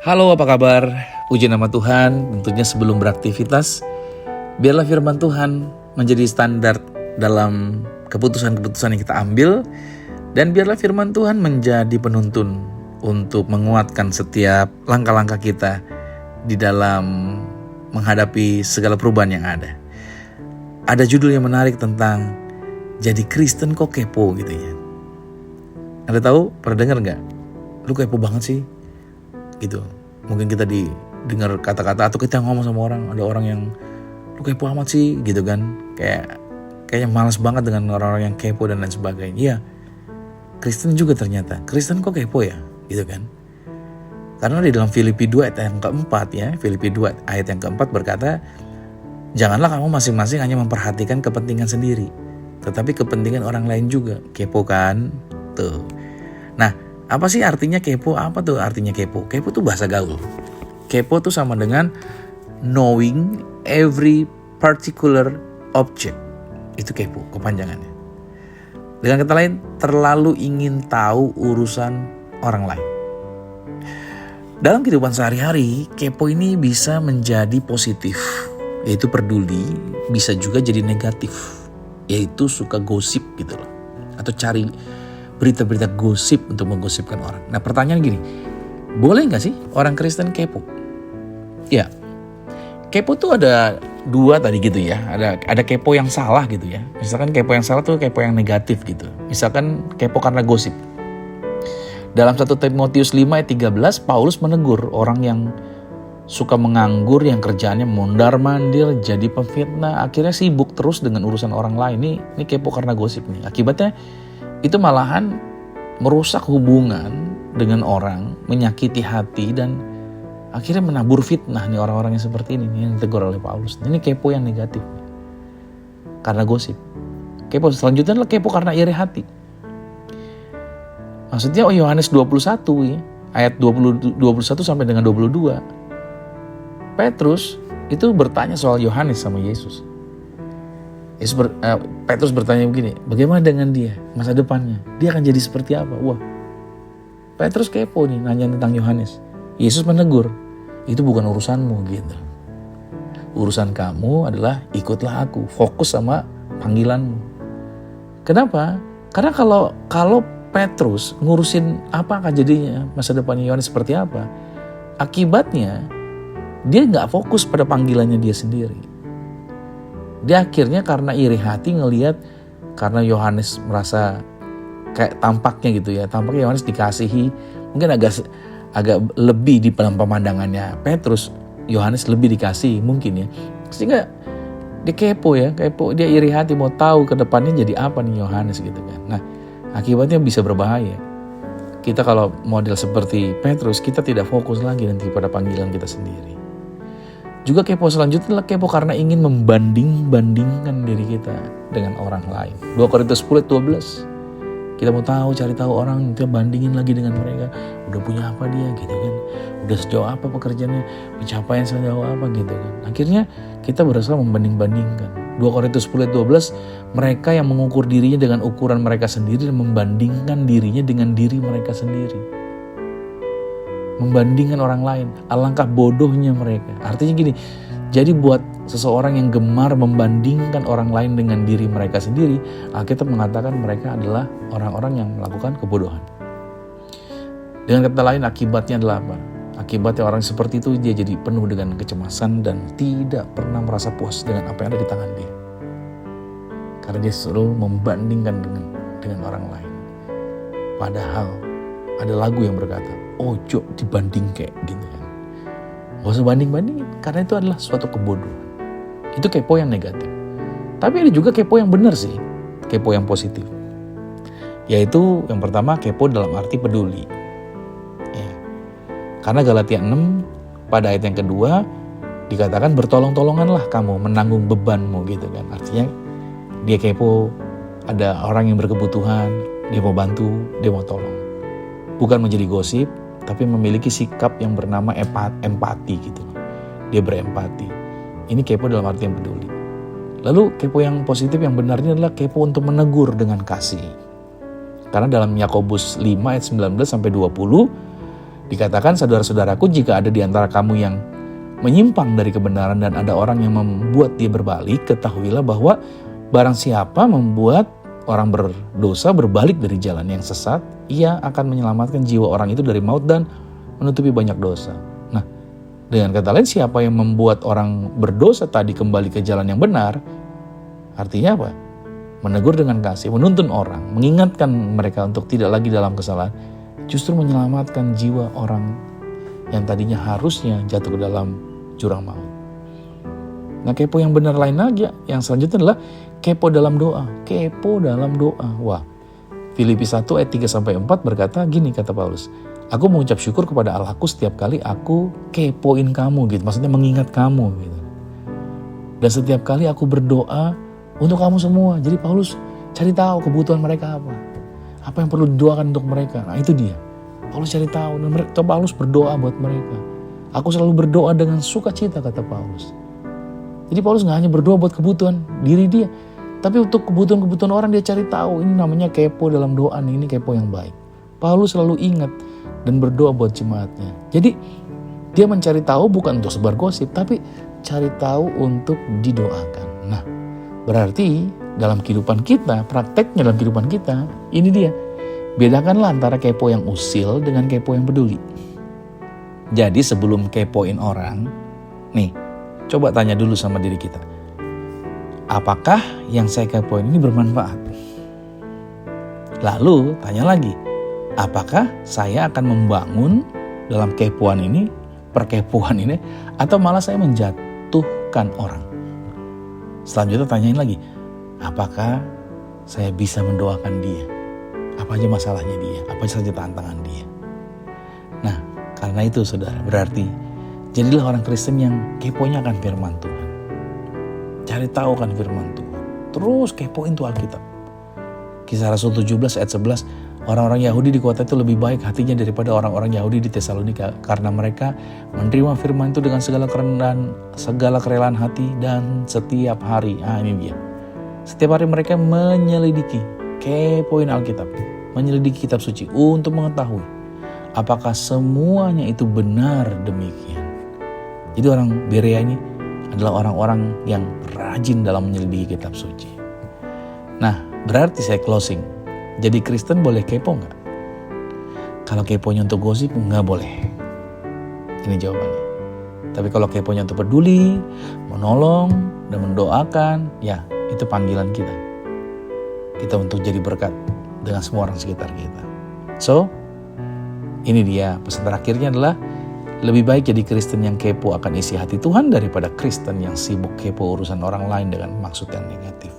Halo, apa kabar? Puji nama Tuhan. Tentunya sebelum beraktivitas, biarlah firman Tuhan menjadi standar dalam keputusan-keputusan yang kita ambil, dan biarlah firman Tuhan menjadi penuntun untuk menguatkan setiap langkah-langkah kita di dalam menghadapi segala perubahan yang ada. Ada judul yang menarik tentang jadi Kristen kok kepo gitu ya. Anda tahu, pernah dengar gak? Lu kepo banget sih gitu. Mungkin kita didengar kata-kata atau kita ngomong sama orang, ada orang yang lu kepo amat sih gitu kan. Kayaknya malas banget dengan orang-orang yang kepo dan lain sebagainya. Iya, Kristen juga ternyata. Kristen kok kepo ya gitu kan. Karena di dalam Filipi 2 ayat yang keempat ya, Filipi 2 ayat yang keempat berkata, janganlah kamu masing-masing hanya memperhatikan kepentingan sendiri, tetapi kepentingan orang lain juga. Kepo kan? Tuh. Nah, apa sih artinya kepo? Apa tuh artinya kepo? Kepo tuh bahasa gaul. Kepo tuh sama dengan knowing every particular object. Itu kepo, kepanjangannya. Dengan kata lain, terlalu ingin tahu urusan orang lain. Dalam kehidupan sehari-hari, kepo ini bisa menjadi positif, yaitu peduli, bisa juga jadi negatif, yaitu suka gosip gitu loh. Atau cari berita-berita gosip untuk menggosipkan orang. Nah, pertanyaan gini, boleh gak sih orang Kristen kepo? Ya, kepo tuh ada dua tadi gitu ya. Ada kepo yang salah gitu ya. Misalkan kepo yang salah tuh kepo yang negatif gitu. Misalkan kepo karena gosip. Dalam 1 Timotius 5 ayat 13, Paulus menegur orang yang suka menganggur, yang kerjaannya mondar-mandir, jadi pemfitnah, akhirnya sibuk terus dengan urusan orang lain. Ini kepo karena gosip nih. Akibatnya itu malahan merusak hubungan dengan orang, menyakiti hati, dan akhirnya menabur fitnah nih orang-orang yang seperti ini yang ditegur oleh Paulus. Ini kepo yang negatif karena gosip. Kepo selanjutnya adalah kepo karena iri hati. Maksudnya Yohanes 21 ya, ayat 21 sampai dengan 22. Petrus itu bertanya soal Yohanes sama Yesus. Petrus bertanya begini, bagaimana dengan dia, masa depannya? Dia akan jadi seperti apa? Wah, Petrus kepo nih nanya tentang Yohanes. Yesus menegur, itu bukan urusanmu gitu. Urusan kamu adalah ikutlah aku, fokus sama panggilanmu. Kenapa? Karena kalau Petrus ngurusin apa akan jadinya, masa depannya Yohanes seperti apa, akibatnya dia gak fokus pada panggilannya dia sendiri. Dia akhirnya karena iri hati ngelihat, karena Yohanes merasa kayak tampaknya gitu ya, tampaknya Yohanes dikasihi, mungkin agak lebih di dalam pemandangannya Petrus, Yohanes lebih dikasihi mungkin ya, sehingga dia kepo, dia iri hati mau tahu ke depannya jadi apa nih Yohanes gitu kan. Nah, akibatnya bisa berbahaya. Kita kalau model seperti Petrus, kita tidak fokus lagi nanti pada panggilan kita sendiri. Juga kepo selanjutnya adalah kepo karena ingin membanding-bandingkan diri kita dengan orang lain. 2 Korintus 10:12. Kita mau cari tahu orang, kita bandingin lagi dengan mereka. Udah punya apa dia gitu kan. Udah sejauh apa pekerjaannya, pencapaian sejauh apa gitu kan. Akhirnya kita berusaha membanding-bandingkan. 2 Korintus 10:12, mereka yang mengukur dirinya dengan ukuran mereka sendiri dan membandingkan dirinya dengan diri mereka sendiri. Membandingkan orang lain, alangkah bodohnya mereka. Artinya gini, jadi buat seseorang yang gemar membandingkan orang lain dengan diri mereka sendiri, Alkitab mengatakan mereka adalah orang-orang yang melakukan kebodohan. Dengan kata lain, akibatnya adalah apa? Akibatnya orang seperti itu dia jadi penuh dengan kecemasan dan tidak pernah merasa puas dengan apa yang ada di tangan dia. Karena dia selalu membandingkan dengan orang lain. Padahal ada lagu yang berkata, ojo dibanding kayak gitu kan. Gak usah banding-bandingin, karena itu adalah suatu kebodohan. Itu kepo yang negatif. Tapi ada juga kepo yang benar sih, kepo yang positif. Yaitu yang pertama, kepo dalam arti peduli. Ya. Karena Galatia 6 pada ayat yang kedua dikatakan bertolong-tolonganlah kamu menanggung bebanmu gitu kan. Artinya dia kepo, ada orang yang berkebutuhan, dia mau bantu, dia mau tolong. Bukan menjadi gosip, tapi memiliki sikap yang bernama empati gitu. Dia berempati. Ini kepo dalam arti yang peduli. Lalu kepo yang positif yang benarnya adalah kepo untuk menegur dengan kasih. Karena dalam Yakobus 5 ayat 19 sampai 20 Dikatakan, saudara-saudaraku, jika ada di antara kamu yang menyimpang dari kebenaran dan ada orang yang membuat dia berbalik, ketahuilah bahwa barang siapa membuat orang berdosa berbalik dari jalan yang sesat, ia akan menyelamatkan jiwa orang itu dari maut dan menutupi banyak dosa. Nah, dengan kata lain, siapa yang membuat orang berdosa tadi kembali ke jalan yang benar, artinya apa? Menegur dengan kasih, menuntun orang, mengingatkan mereka untuk tidak lagi dalam kesalahan, justru menyelamatkan jiwa orang yang tadinya harusnya jatuh ke dalam jurang maut. Nah, kepo yang benar lain lagi, yang selanjutnya adalah kepo dalam doa. Kepo dalam doa. Wah, Filipi 1 ayat 3-4 berkata gini, kata Paulus, aku mengucap syukur kepada Allahku setiap kali aku kepoin kamu, gitu. Maksudnya mengingat kamu, gitu. Dan setiap kali aku berdoa untuk kamu semua. Jadi Paulus cari tahu kebutuhan mereka apa yang perlu didoakan untuk mereka. Nah, itu dia. Paulus cari tahu, dan Paulus berdoa buat mereka. Aku selalu berdoa dengan sukacita, kata Paulus. Jadi Paulus gak hanya berdoa buat kebutuhan diri dia, tapi untuk kebutuhan-kebutuhan orang dia cari tahu. Ini namanya kepo dalam doa nih, ini kepo yang baik. Paulus selalu ingat dan berdoa buat jemaatnya. Jadi dia mencari tahu bukan untuk sebar gosip, tapi cari tahu untuk didoakan. Nah, berarti dalam kehidupan kita, prakteknya dalam kehidupan kita, ini dia. Bedakanlah antara kepo yang usil dengan kepo yang peduli. Jadi sebelum kepoin orang, nih, coba tanya dulu sama diri kita. Apakah yang saya kepoin ini bermanfaat? Lalu tanya lagi, apakah saya akan membangun dalam kepoan ini, perkepoan ini, atau malah saya menjatuhkan orang? Selanjutnya tanyain lagi, apakah saya bisa mendoakan dia? Apa aja masalahnya dia? Apa saja tantangan dia? Nah, karena itu saudara, berarti jadilah orang Kristen yang keponya akan firman Tuhan. Cari tahu kan firman Tuhan. Terus kepoin tuh Alkitab. Kisah Rasul 17 ayat 11, orang-orang Yahudi di kota itu lebih baik hatinya daripada orang-orang Yahudi di Tesalonika, karena mereka menerima firman itu dengan segala kerelaan hati dan setiap hari. Ini dia. Setiap hari mereka menyelidiki, kepoin Alkitab, menyelidiki kitab suci untuk mengetahui apakah semuanya itu benar demikian. Jadi orang Berea ini adalah orang-orang yang rajin dalam menyelidiki kitab suci. Nah, berarti saya closing. Jadi Kristen boleh kepo nggak? Kalau keponya untuk gosip, nggak boleh. Ini jawabannya. Tapi kalau keponya untuk peduli, menolong, dan mendoakan, ya itu panggilan kita. Kita untuk jadi berkat dengan semua orang sekitar kita. So, ini dia pesan terakhirnya adalah lebih baik jadi Kristen yang kepo akan isi hati Tuhan daripada Kristen yang sibuk kepo urusan orang lain dengan maksud yang negatif.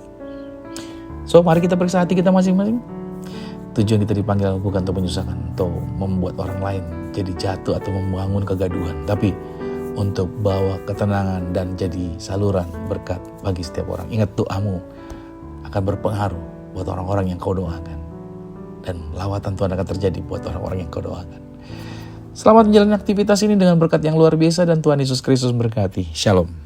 So, mari kita periksa hati kita masing-masing. Tujuan kita dipanggil bukan untuk menyusahkan atau membuat orang lain jadi jatuh atau membangun kegaduhan, tapi untuk bawa ketenangan dan jadi saluran berkat bagi setiap orang. Ingat, doamu akan berpengaruh buat orang-orang yang kau doakan. Dan lawatan Tuhan akan terjadi buat orang-orang yang kau doakan. Selamat menjalani aktivitas ini dengan berkat yang luar biasa dan Tuhan Yesus Kristus berkati. Shalom.